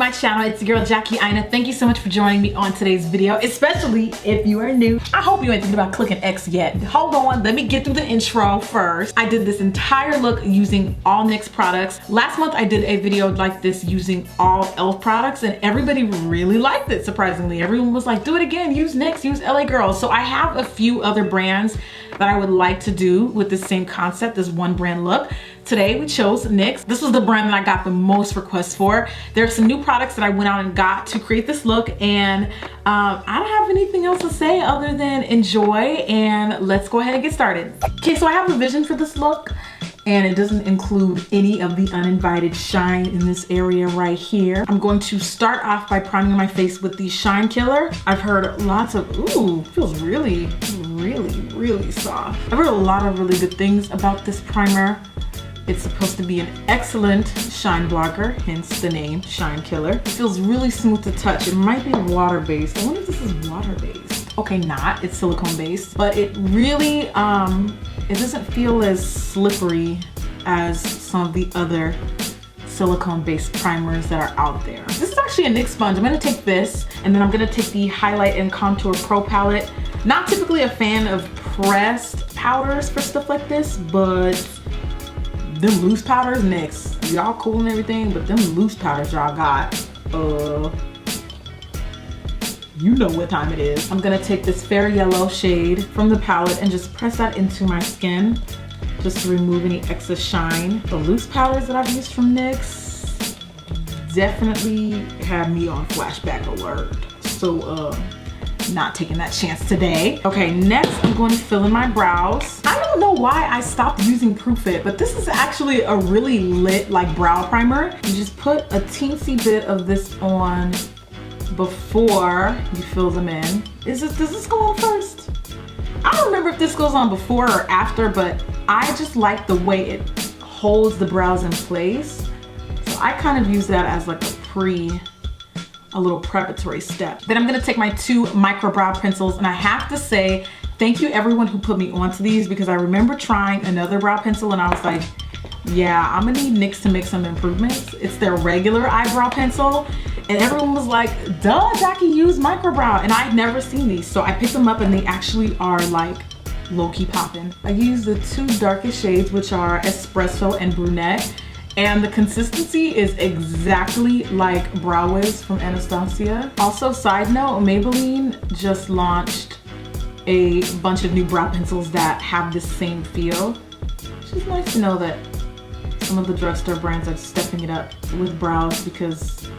my channel. It's your girl Jackie Aina. Thank you so much for joining me on today's video, especially if you are new. I hope you ain't thinking about clicking X yet. Hold on, let me get through the intro first. I did this entire look using all NYX products. Last month I did a video like this using all e.l.f. products and everybody really liked it, surprisingly. Everyone was like, do it again, use NYX, use LA Girl. So I have a few other brands that I would like to do with the same concept, this one brand look. Today we chose NYX. This was the brand that I got the most requests for. There are some new products that I went out and got to create this look, and I don't have anything else to say other than enjoy, and let's go ahead and get started. Okay, so I have a vision for this look, and it doesn't include any of the uninvited shine in this area right here. I'm going to start off by priming my face with the Shine Killer. I've heard lots of, ooh, feels really soft. I've heard a lot of really good things about this primer. It's supposed to be an excellent shine blocker, hence the name Shine Killer. It feels really smooth to touch. It might be water-based. I wonder if this is water-based. Okay, not, it's silicone-based, but it really, it doesn't feel as slippery as some of the other silicone-based primers that are out there. This is actually a NYX sponge. I'm gonna take this, and then I'm gonna take the Highlight and Contour Pro palette. Not typically a fan of pressed powders for stuff like this, but them loose powders, NYX. Y'all cool and everything, but them loose powders y'all got, you know what time it is. I'm gonna take this Fair Yellow shade from the palette and just press that into my skin, just to remove any excess shine. The loose powders that I've used from NYX definitely had me on flashback alert. So, not taking that chance today. Okay, next I'm going to fill in my brows. I don't know why I stopped using Proof It, but this is actually a really lit like brow primer. You just put a teensy bit of this on before you fill them in. Does this go on first? I don't remember if this goes on before or after, but I just like the way it holds the brows in place. So I kind of use that as like a little preparatory step. Then I'm gonna take my two micro brow pencils, and I have to say thank you everyone who put me onto these, because I remember trying another brow pencil and I was like, yeah, I'm gonna need NYX to make some improvements. It's their regular eyebrow pencil, and everyone was like, duh, Jackie, use micro brow, and I'd never seen these, so I picked them up and they actually are like low-key popping. I use the two darkest shades, which are Espresso and Brunette. And the consistency is exactly like Brow Wiz from Anastasia. Also, side note, Maybelline just launched a bunch of new brow pencils that have the same feel. It's just nice to know that some of the drugstore brands are stepping it up with brows, because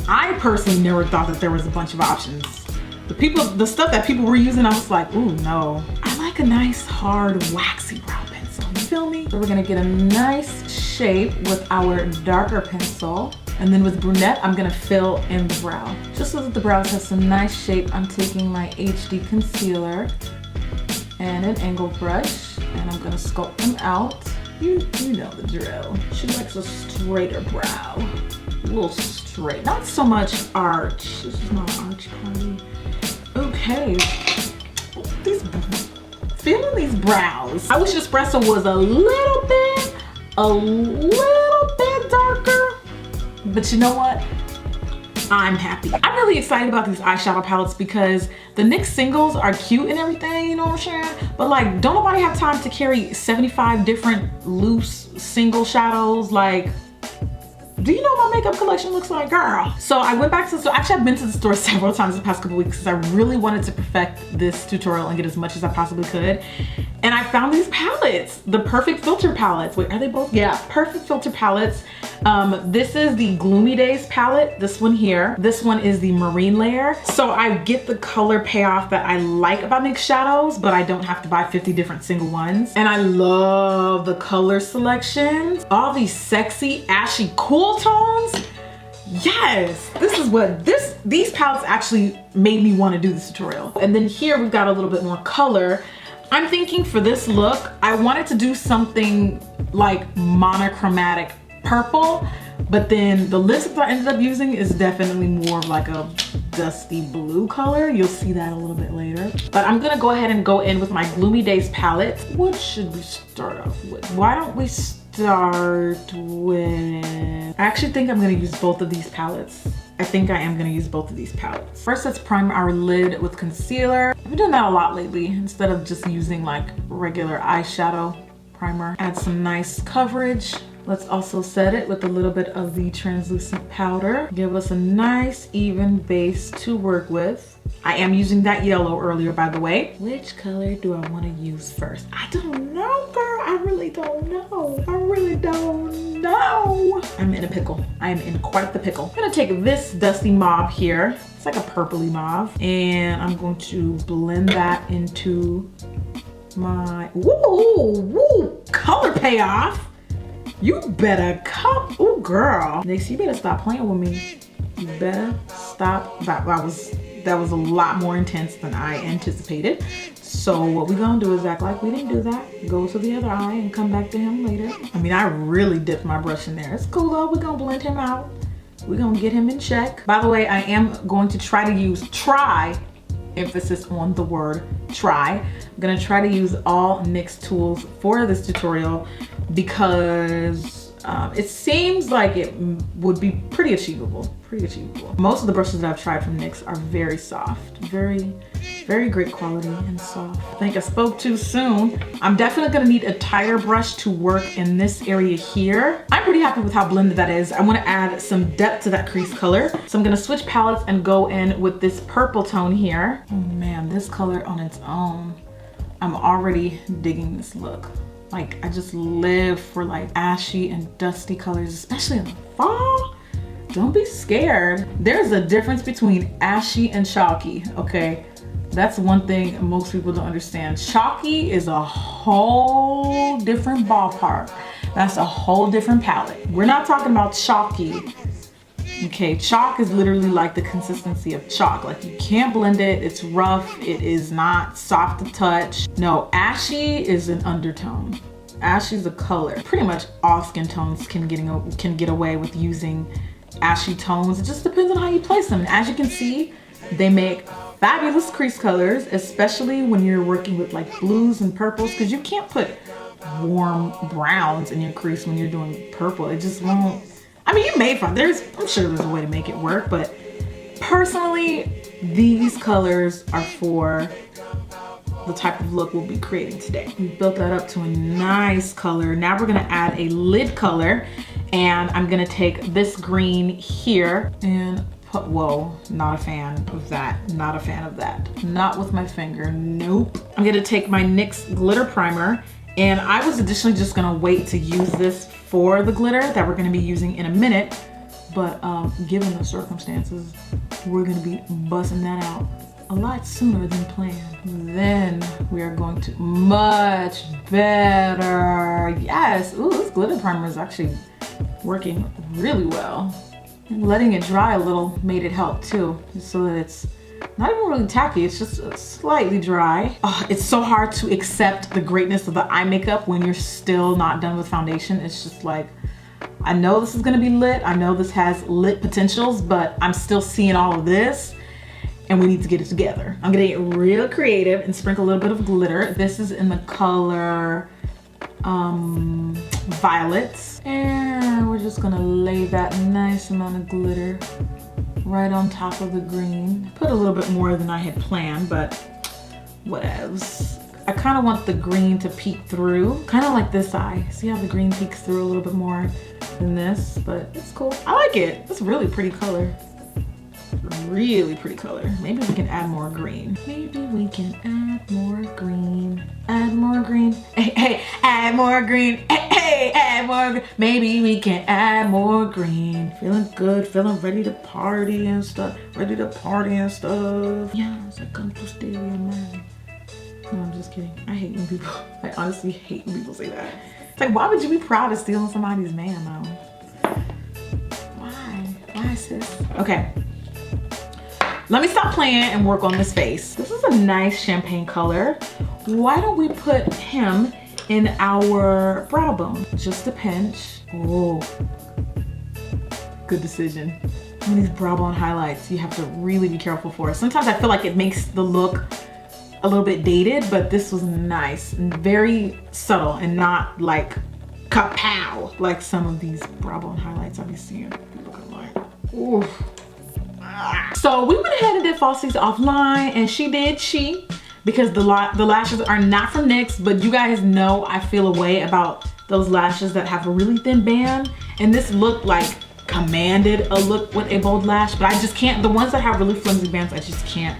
I personally never thought that there was a bunch of options. The stuff that people were using, I was like, ooh, no. I like a nice, hard, waxy brow pencil. You feel me? So we're gonna get a nice shape with our darker pencil, and then with Brunette I'm gonna fill in the brow just so that the brows have some nice shape. I'm taking my HD concealer and an angle brush, and I'm gonna sculpt them out. You know the drill. She likes a straighter brow, a little straight, not so much arch. This is not an arch party. Okay, feeling these brows. I wish Espresso was a little bit darker, but you know what? I'm happy. I'm really excited about these eyeshadow palettes because the NYX singles are cute and everything, you know what I'm saying? But like, don't nobody have time to carry 75 different loose single shadows? Like, do you know what my makeup collection looks like, girl? So I went back to the store. Actually, I've been to the store several times the past couple weeks because I really wanted to perfect this tutorial and get as much as I possibly could. And I found these palettes, the Perfect Filter palettes. Wait, are they both? Yeah, Perfect Filter palettes. This is the Gloomy Days palette, this one here. This one is the Marine Layer. So I get the color payoff that I like about NYX shadows, but I don't have to buy 50 different single ones. And I love the color selections. All these sexy, ashy, cool tones. Yes, this is what these palettes actually made me want to do this tutorial. And then here we've got a little bit more color. I'm thinking for this look, I wanted to do something like monochromatic purple, but then the lipstick that I ended up using is definitely more of like a dusty blue color. You'll see that a little bit later. But I'm gonna go ahead and go in with my Gloomy Days palette. What should we start off with? Why don't we start with I actually think I'm gonna use both of these palettes. I think I am gonna use both of these palettes. First, let's prime our lid with concealer. I've been doing that a lot lately instead of just using like regular eyeshadow primer. Add some nice coverage. Let's also set it with a little bit of the translucent powder. Give us a nice even base to work with. I am using that yellow earlier, by the way. Which color do I want to use first? I don't know, girl. I really don't know. I really don't know. I'm in a pickle. I am in quite the pickle. I'm gonna take this dusty mauve here. It's like a purpley mauve. And I'm going to blend that into my, woo, color payoff. You better come, ooh girl. NYX, you better stop playing with me. You better stop. That was a lot more intense than I anticipated. So what we're gonna do is act like we didn't do that. Go to the other eye and come back to him later. I mean, I really dipped my brush in there. It's cool though, we're gonna blend him out. We're gonna get him in check. By the way, I am going to try to use emphasis on the word try. I'm gonna try to use all NYX tools for this tutorial because it seems like it would be pretty achievable, Most of the brushes that I've tried from NYX are very soft, very great quality and soft. I think I spoke too soon. I'm definitely gonna need a tighter brush to work in this area here. I'm pretty happy with how blended that is. I wanna add some depth to that crease color. So I'm gonna switch palettes and go in with this purple tone here. Oh man, this color on its own, I'm already digging this look. Like, I just live for like ashy and dusty colors, especially in the fall. Don't be scared. There's a difference between ashy and chalky, okay? That's one thing most people don't understand. Chalky is a whole different ballpark. That's a whole different palette. We're not talking about chalky. Okay, chalk is literally like the consistency of chalk. Like, you can't blend it, it's rough, it is not soft to touch. No, ashy is an undertone. Ashy is a color. Pretty much all skin tones can get away with using ashy tones. It just depends on how you place them. And as you can see, they make fabulous crease colors, especially when you're working with like blues and purples, because you can't put warm browns in your crease when you're doing purple. It just won't. I mean, you may find I'm sure there's a way to make it work, but personally, these colors are for the type of look we'll be creating today. We built that up to a nice color. Now we're gonna add a lid color, and I'm gonna take this green here and put, whoa, not a fan of that, not a fan of that. Not with my finger, nope. I'm gonna take my NYX glitter primer, and I was additionally just gonna wait to use this for the glitter that we're gonna be using in a minute, but given the circumstances, we're gonna be busting that out a lot sooner than planned. Then we are going to, much better. Yes, ooh, this glitter primer is actually working really well. And letting it dry a little made it help too, just so that it's not even really tacky, it's just slightly dry. Oh, it's so hard to accept the greatness of the eye makeup when you're still not done with foundation. It's just like, I know this is gonna be lit, I know this has lit potentials, but I'm still seeing all of this, and we need to get it together. I'm gonna get real creative and sprinkle a little bit of glitter. This is in the color Violets. And we're just gonna lay that nice amount of glitter right on top of the green. Put a little bit more than I had planned, but whatevs. I kind of want the green to peek through, kind of like this eye. See how the green peeks through a little bit more than this, but it's cool. I like it. It's a really pretty color. Really pretty color. Maybe we can add more green. Maybe we can add more green. Add more green. Hey, hey, add more green. Hey, hey, add more green. Maybe we can add more green. Feeling good, feeling ready to party and stuff. Ready to party and stuff. Yeah, it's like come to steal your man. No, I'm just kidding. I hate when people, I honestly hate when people say that. It's like, why would you be proud of stealing somebody's man though? Why? Why, sis? Okay. Let me stop playing and work on this face. This is a nice champagne color. Why don't we put him in our brow bone? Just a pinch. Oh, good decision. And these brow bone highlights, you have to really be careful for. Sometimes I feel like it makes the look a little bit dated, but this was nice and very subtle and not like kapow, like some of these brow bone highlights I've been seeing. Looking like, oof. So we went ahead and did falsies offline, and she did cheat because the lashes are not from NYX, but you guys know I feel a way about those lashes that have a really thin band, and this looked like commanded a look with a bold lash, but I just can't. The ones that have really flimsy bands, I just can't.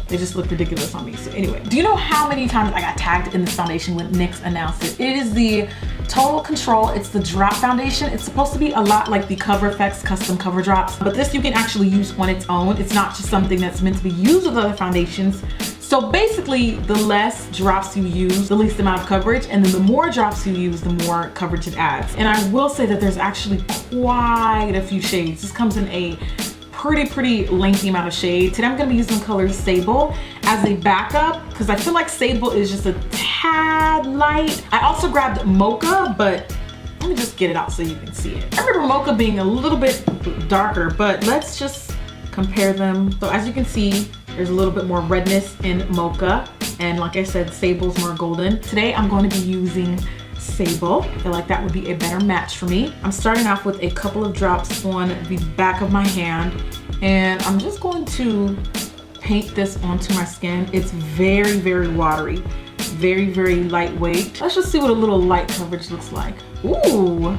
They just look ridiculous on me. So anyway, do you know how many times I got tagged in this foundation when NYX announced it? It is the Total Control. It's the drop foundation. It's supposed to be a lot like the Cover FX custom cover drops, but this you can actually use on its own. It's not just something that's meant to be used with other foundations. So basically, the less drops you use, the least amount of coverage, and then the more drops you use, the more coverage it adds. And I will say that there's actually quite a few shades. This comes in a pretty lengthy amount of shade. Today I'm gonna be using the color Sable as a backup because I feel like Sable is just a tad light. I also grabbed Mocha, but let me just get it out so you can see it. I remember Mocha being a little bit darker, but let's just compare them. So as you can see, there's a little bit more redness in Mocha, and like I said, Sable's more golden. Today I'm going to be using Sable. I feel like that would be a better match for me. I'm starting off with a couple of drops on the back of my hand, and I'm just going to paint this onto my skin. It's very watery, very lightweight. Let's just see what a little light coverage looks like. Ooh,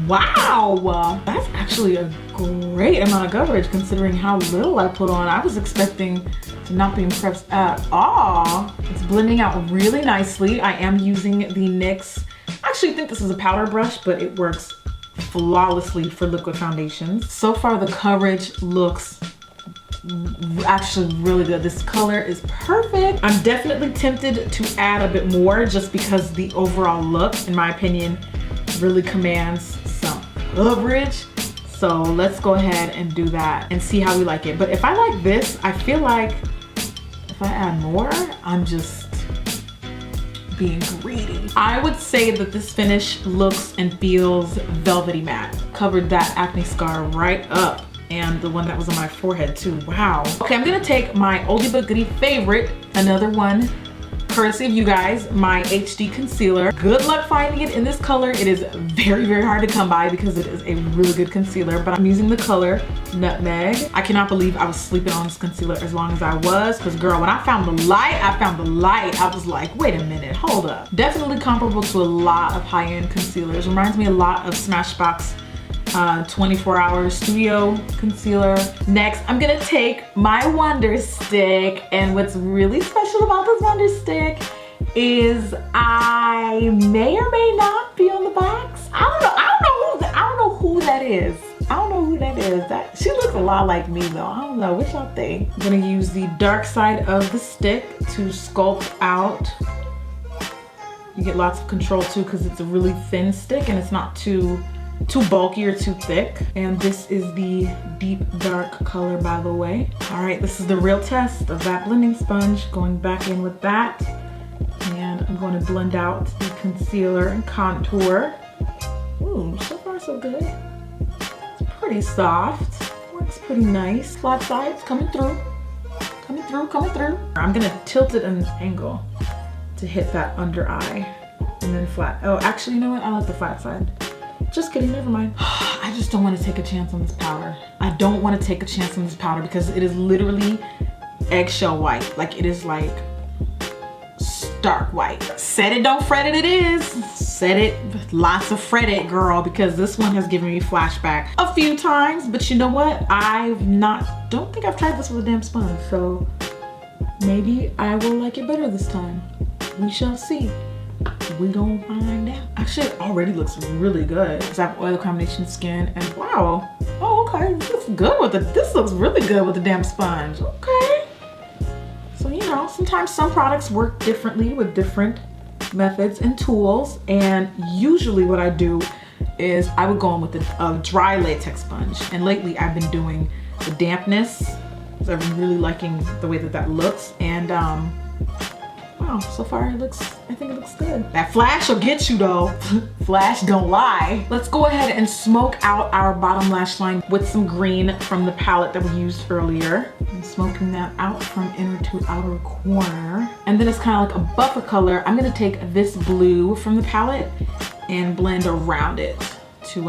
wow, that's actually a great amount of coverage considering how little I put on. I was expecting to not be impressed at all. It's blending out really nicely. I am using the NYX. I actually think this is a powder brush, but it works flawlessly for liquid foundations. So far the coverage looks actually really good. This color is perfect. I'm definitely tempted to add a bit more just because the overall look, in my opinion, really commands some coverage. So let's go ahead and do that and see how we like it. But if I like this, I feel like if I add more, I'm just being greedy. I would say that this finish looks and feels velvety matte. Covered that acne scar right up, and the one that was on my forehead too. Wow. Okay, I'm gonna take my oldie but goodie favorite, another one courtesy of you guys, my HD concealer. Good luck finding it in this color. It is very hard to come by because it is a really good concealer, but I'm using the color Nutmeg. I cannot believe I was sleeping on this concealer as long as I was, because girl, when I found the light, I was like, wait a minute, hold up. Definitely comparable to a lot of high-end concealers. Reminds me a lot of Smashbox 24-hour studio concealer. Next, I'm gonna take my Wonder Stick, and what's really special about this Wonder Stick is I may or may not be on the box. I don't know who that is. I don't know who that is. She looks a lot like me though. I don't know, what y'all think? I'm gonna use the dark side of the stick to sculpt out. You get lots of control too because it's a really thin stick and it's not too bulky or too thick. And this is the deep dark color, by the way. All right, this is the real test of that blending sponge. Going back in with that, and I'm going to blend out the concealer and contour. Ooh, so far so good. It's pretty soft, works pretty nice. Flat sides coming through. I'm gonna tilt it at an angle to hit that under eye, and then flat. Oh, actually, you know what? I like the flat side. Just kidding, never mind. I just don't want to take a chance on this powder. I don't want to take a chance on this powder because it is literally eggshell white. Like, it is like stark white. Set it, don't fret it, it is. Set it, lots of fret it, girl, because this one has given me flashback a few times, but you know what? Don't think I've tried this with a damn sponge, so maybe I will like it better this time. We shall see. We gonna find out. Actually, it already looks really good because I have oil combination skin, and wow. Oh, okay, this looks good with it. This looks really good with the damn sponge. Okay. So, you know, sometimes some products work differently with different methods and tools, and usually what I do is I would go in with a dry latex sponge, and lately I've been doing the dampness because I've been really liking the way that looks, and wow, so far I think it looks good. That flash will get you though. Flash don't lie. Let's go ahead and smoke out our bottom lash line with some green from the palette that we used earlier. I'm smoking that out from inner to outer corner. And then it's kind of like a buffer color. I'm gonna take this blue from the palette and blend around it to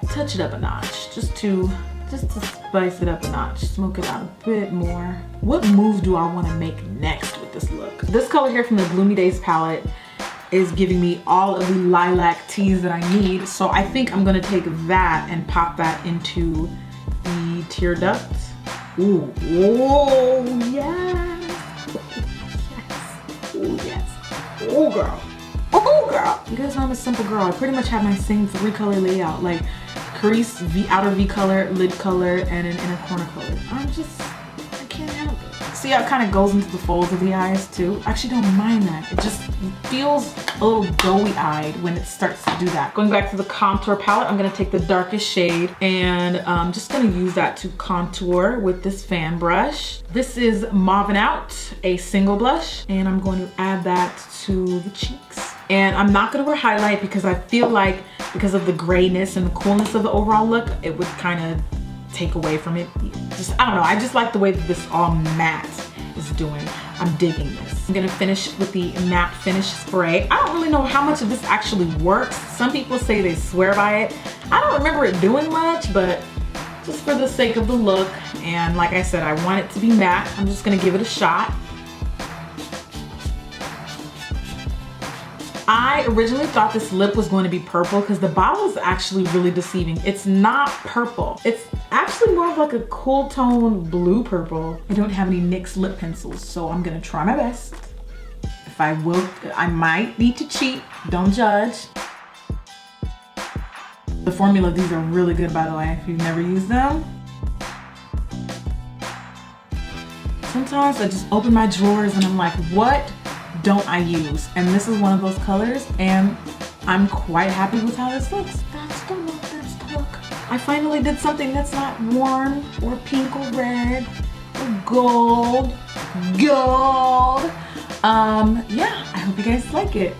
touch it up a notch, just to spice it up a notch, smoke it out a bit more. What move do I want to make next with this look? This color here from the Gloomy Days palette is giving me all of the lilac teas that I need, so I think I'm gonna take that and pop that into the tear duct. Ooh, whoa, yes, yes, ooh, yes, oh girl, oh girl. You guys know I'm a simple girl. I pretty much have my same 3-color layout, like crease, outer V color, lid color, and an inner corner color. I can't help it. See how it kind of goes into the folds of the eyes too? I actually don't mind that. It just feels a little doughy-eyed when it starts to do that. Going back to the contour palette, I'm gonna take the darkest shade and I'm just gonna use that to contour with this fan brush. This is Mauving Out, a single blush, and I'm going to add that to the cheeks. And I'm not gonna wear highlight because I feel like because of the grayness and the coolness of the overall look, it would kind of take away from it. I don't know, I just like the way that this all matte is doing. I'm digging this. I'm gonna finish with the matte finish spray. I don't really know how much of this actually works. Some people say they swear by it. I don't remember it doing much, but just for the sake of the look, and like I said, I want it to be matte, I'm just gonna give it a shot. I originally thought this lip was going to be purple because the bottle is actually really deceiving. It's not purple. It's actually more of like a cool tone blue purple. I don't have any NYX lip pencils, so I'm gonna try my best. If I will, I might need to cheat. Don't judge. The formula of these are really good, by the way, if you've never used them. Sometimes I just open my drawers and I'm like, what don't I use? And this is one of those colors, and I'm quite happy with how this looks. That's the look, that's the look. I finally did something that's not warm or pink or red or gold. Yeah, I hope you guys like it.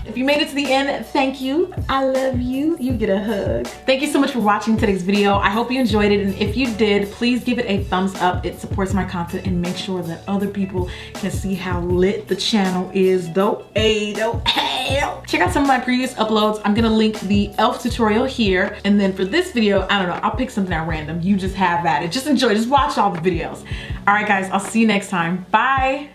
If you made it to the end, thank you. I love you. You get a hug. Thank you so much for watching today's video. I hope you enjoyed it, and if you did, please give it a thumbs up. It supports my content and make sure that other people can see how lit the channel is, though. Hey, though. Hey. Check out some of my previous uploads. I'm gonna link the e.l.f. tutorial here, and then for this video, I don't know, I'll pick something at random. You just have at it. Just enjoy, just watch all the videos. All right, guys, I'll see you next time. Bye.